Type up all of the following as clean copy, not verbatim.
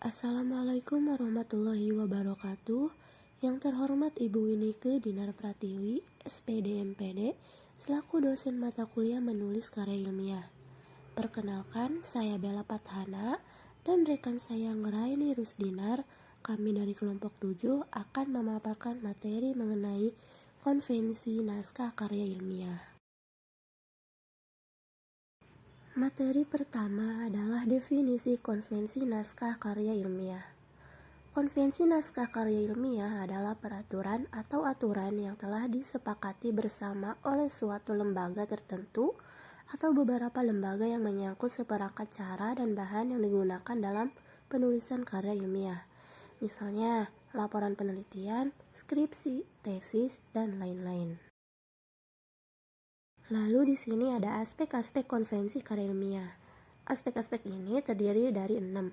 Assalamualaikum warahmatullahi wabarakatuh. Yang terhormat Ibu Winike Dinar Pratiwi, SPD MPD, selaku dosen mata kuliah menulis karya ilmiah. Perkenalkan, saya Bella Pathana dan rekan saya Ngeraini Rusdinar. Kami dari kelompok 7 akan memaparkan materi mengenai konvensi naskah karya ilmiah. Materi pertama adalah definisi konvensi naskah karya ilmiah. Konvensi naskah karya ilmiah adalah peraturan atau aturan yang telah disepakati bersama oleh suatu lembaga tertentu atau beberapa lembaga yang menyangkut seperangkat cara dan bahan yang digunakan dalam penulisan karya ilmiah. Misalnya, laporan penelitian, skripsi, tesis, dan lain-lain. Lalu di sini ada aspek-aspek konvensi karya ilmiah. Aspek-aspek ini terdiri dari 6.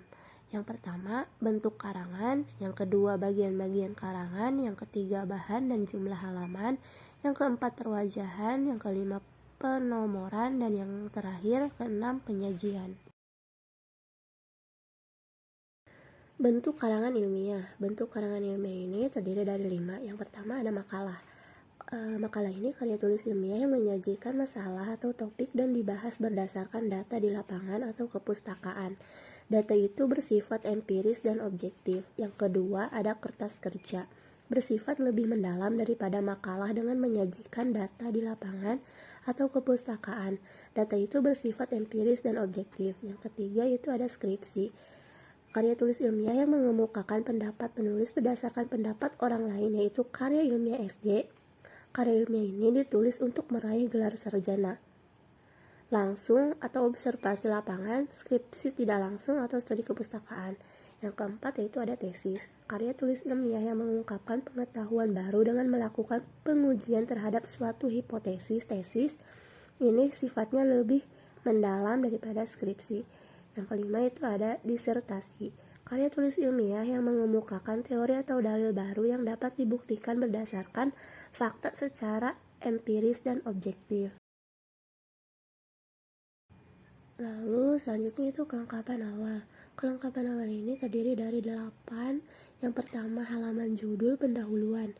Yang pertama, bentuk karangan. Yang kedua, bagian-bagian karangan. Yang ketiga, bahan dan jumlah halaman. Yang keempat, perwajahan. Yang kelima, penomoran. Dan yang terakhir, keenam, penyajian. Bentuk karangan ilmiah. Bentuk karangan ilmiah ini terdiri dari 5. Yang pertama ada makalah. Makalah ini karya tulis ilmiah yang menyajikan masalah atau topik dan dibahas berdasarkan data di lapangan atau kepustakaan. Data itu bersifat empiris dan objektif. Yang kedua ada kertas kerja, bersifat lebih mendalam daripada makalah dengan menyajikan data di lapangan atau kepustakaan. Data itu bersifat empiris dan objektif. Yang ketiga itu ada skripsi, karya tulis ilmiah yang mengemukakan pendapat penulis berdasarkan pendapat orang lain, yaitu karya ilmiah SJ. Karya ilmiah ini ditulis untuk meraih gelar sarjana langsung atau observasi lapangan, skripsi tidak langsung atau studi kepustakaan. Yang keempat yaitu ada tesis, karya tulis ilmiah yang mengungkapkan pengetahuan baru dengan melakukan pengujian terhadap suatu hipotesis. Tesis ini sifatnya lebih mendalam daripada skripsi. Yang kelima itu ada disertasi, karya tulis ilmiah yang mengemukakan teori atau dalil baru yang dapat dibuktikan berdasarkan fakta secara empiris dan objektif. Lalu selanjutnya itu kelengkapan awal. Kelengkapan awal ini terdiri dari 8. Yang pertama, halaman judul pendahuluan.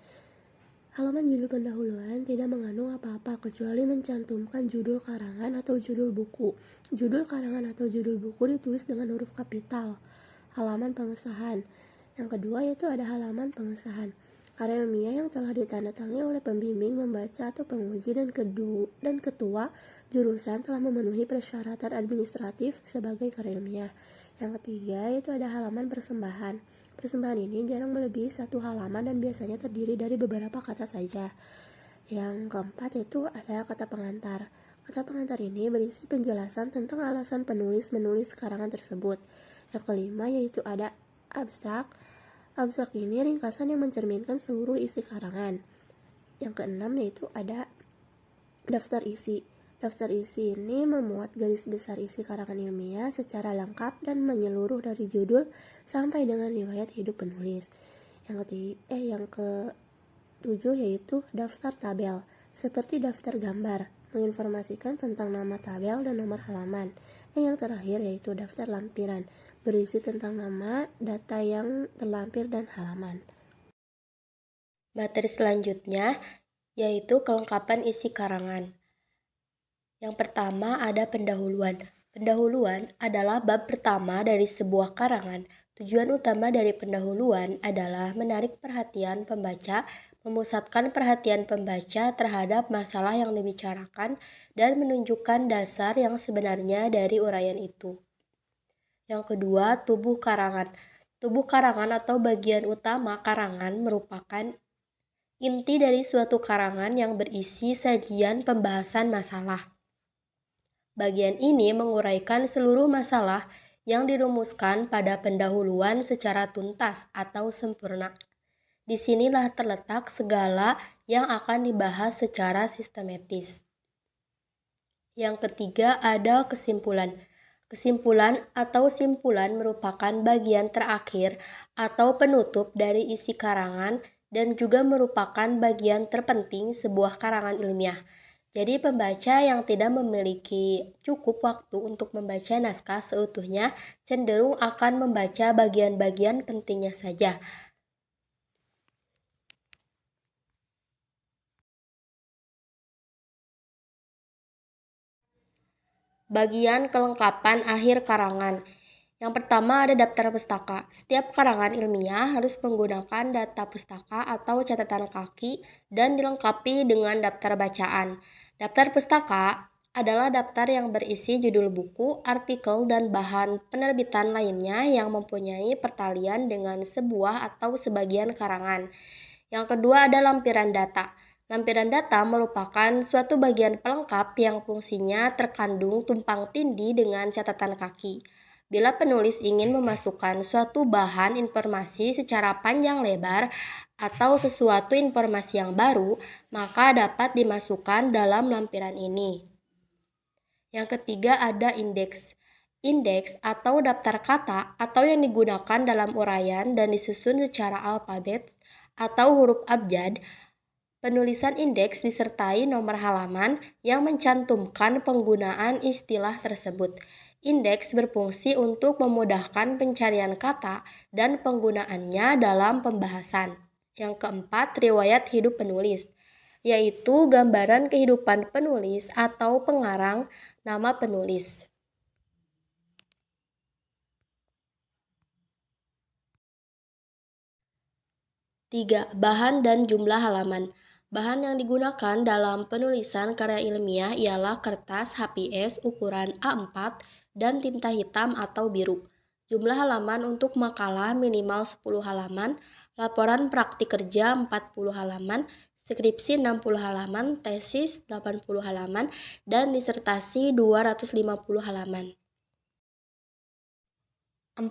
Halaman judul pendahuluan tidak mengandung apa-apa kecuali mencantumkan judul karangan atau judul buku. Judul karangan atau judul buku ditulis dengan huruf kapital. Halaman pengesahan. Yang kedua yaitu ada halaman pengesahan. Karya ilmiah yang telah ditandatangani oleh pembimbing, membaca atau penguji dan ketua jurusan telah memenuhi persyaratan administratif sebagai karya ilmiah. Yang ketiga yaitu ada halaman persembahan. Persembahan ini jarang melebihi 1 halaman dan biasanya terdiri dari beberapa kata saja. Yang keempat yaitu ada kata pengantar. Kata pengantar ini berisi penjelasan tentang alasan penulis menulis karangan tersebut. Yang kelima yaitu ada abstrak. Abstrak ini ringkasan yang mencerminkan seluruh isi karangan. Yang keenam yaitu ada daftar isi. Daftar isi ini memuat garis besar isi karangan ilmiah secara lengkap dan menyeluruh dari judul sampai dengan riwayat hidup penulis. Yang ketujuh yaitu daftar tabel, seperti daftar gambar, menginformasikan tentang nama tabel dan nomor halaman. Yang terakhir yaitu daftar lampiran, berisi tentang nama, data yang terlampir, dan halaman. Materi selanjutnya yaitu kelengkapan isi karangan. Yang pertama ada pendahuluan. Pendahuluan adalah bab pertama dari sebuah karangan. Tujuan utama dari pendahuluan adalah menarik perhatian pembaca, memusatkan perhatian pembaca terhadap masalah yang dibicarakan, dan menunjukkan dasar yang sebenarnya dari uraian itu. Yang kedua, tubuh karangan. Tubuh karangan atau bagian utama karangan merupakan inti dari suatu karangan yang berisi sajian pembahasan masalah. Bagian ini menguraikan seluruh masalah yang dirumuskan pada pendahuluan secara tuntas atau sempurna. Disinilah terletak segala yang akan dibahas secara sistematis. Yang ketiga ada kesimpulan. Kesimpulan atau simpulan merupakan bagian terakhir atau penutup dari isi karangan dan juga merupakan bagian terpenting sebuah karangan ilmiah. Jadi pembaca yang tidak memiliki cukup waktu untuk membaca naskah seutuhnya cenderung akan membaca bagian-bagian pentingnya saja. Bagian kelengkapan akhir karangan. Yang pertama ada daftar pustaka. Setiap karangan ilmiah harus menggunakan data pustaka atau catatan kaki dan dilengkapi dengan daftar bacaan. Daftar pustaka adalah daftar yang berisi judul buku, artikel, dan bahan penerbitan lainnya yang mempunyai pertalian dengan sebuah atau sebagian karangan. Yang kedua ada lampiran data. Lampiran data merupakan suatu bagian pelengkap yang fungsinya terkandung tumpang tindih dengan catatan kaki. Bila penulis ingin memasukkan suatu bahan informasi secara panjang lebar atau sesuatu informasi yang baru, maka dapat dimasukkan dalam lampiran ini. Yang ketiga ada indeks. Indeks atau daftar kata atau yang digunakan dalam uraian dan disusun secara alfabet atau huruf abjad. Penulisan indeks disertai nomor halaman yang mencantumkan penggunaan istilah tersebut. Indeks berfungsi untuk memudahkan pencarian kata dan penggunaannya dalam pembahasan. Yang keempat, riwayat hidup penulis, yaitu gambaran kehidupan penulis atau pengarang nama penulis. 3. Bahan dan jumlah halaman. Bahan yang digunakan dalam penulisan karya ilmiah ialah kertas HPS ukuran A4 dan tinta hitam atau biru. Jumlah halaman untuk makalah minimal 10 halaman, laporan praktik kerja 40 halaman, skripsi 60 halaman, tesis 80 halaman, dan disertasi 250 halaman. 4.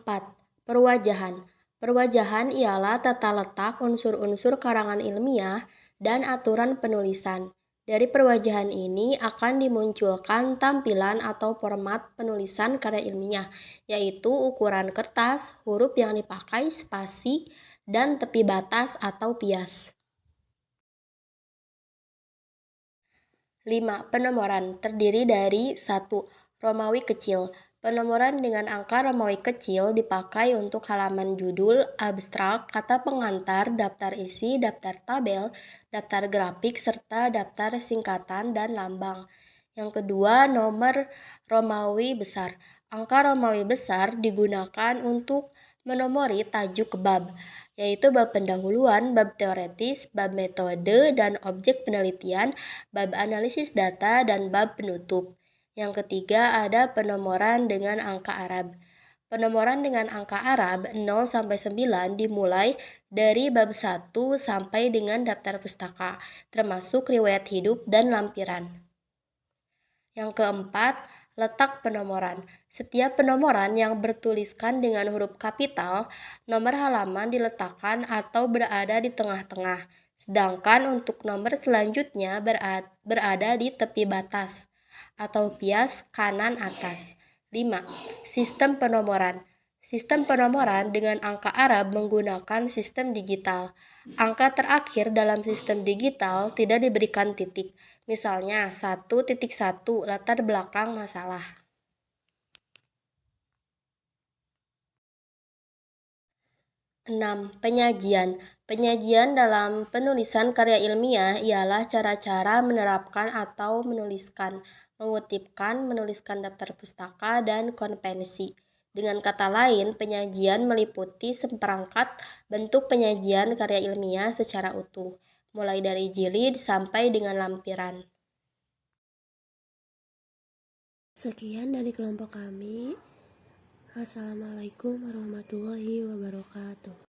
Perwajahan. Perwajahan ialah tata letak unsur-unsur karangan ilmiah dan aturan penulisan. Dari perwajahan ini akan dimunculkan tampilan atau format penulisan karya ilmiah, yaitu ukuran kertas, huruf yang dipakai, spasi, dan tepi batas atau bias. 5. Penomoran terdiri dari 1. Romawi kecil. Penomoran dengan angka Romawi kecil dipakai untuk halaman judul, abstrak, kata pengantar, daftar isi, daftar tabel, daftar grafik, serta daftar singkatan dan lambang. Yang kedua, nomor Romawi besar. Angka Romawi besar digunakan untuk menomori tajuk bab, yaitu bab pendahuluan, bab teoretis, bab metode dan objek penelitian, bab analisis data, dan bab penutup. Yang ketiga ada penomoran dengan angka Arab. Penomoran dengan angka Arab 0-9 dimulai dari bab 1 sampai dengan daftar pustaka, termasuk riwayat hidup dan lampiran. Yang keempat, letak penomoran. Setiap penomoran yang bertuliskan dengan huruf kapital, nomor halaman diletakkan atau berada di tengah-tengah, sedangkan untuk nomor selanjutnya berada di tepi batas atau bias kanan atas. 5. Sistem penomoran. Sistem penomoran dengan angka Arab menggunakan sistem digital. Angka terakhir dalam sistem digital tidak diberikan titik. Misalnya 1.1 latar belakang masalah. 6. Penyajian. Penyajian dalam penulisan karya ilmiah ialah cara-cara menerapkan atau menuliskan, mengutipkan, menuliskan daftar pustaka, dan konvensi. Dengan kata lain, penyajian meliputi seperangkat bentuk penyajian karya ilmiah secara utuh, mulai dari jilid sampai dengan lampiran. Sekian dari kelompok kami. Assalamualaikum warahmatullahi wabarakatuh.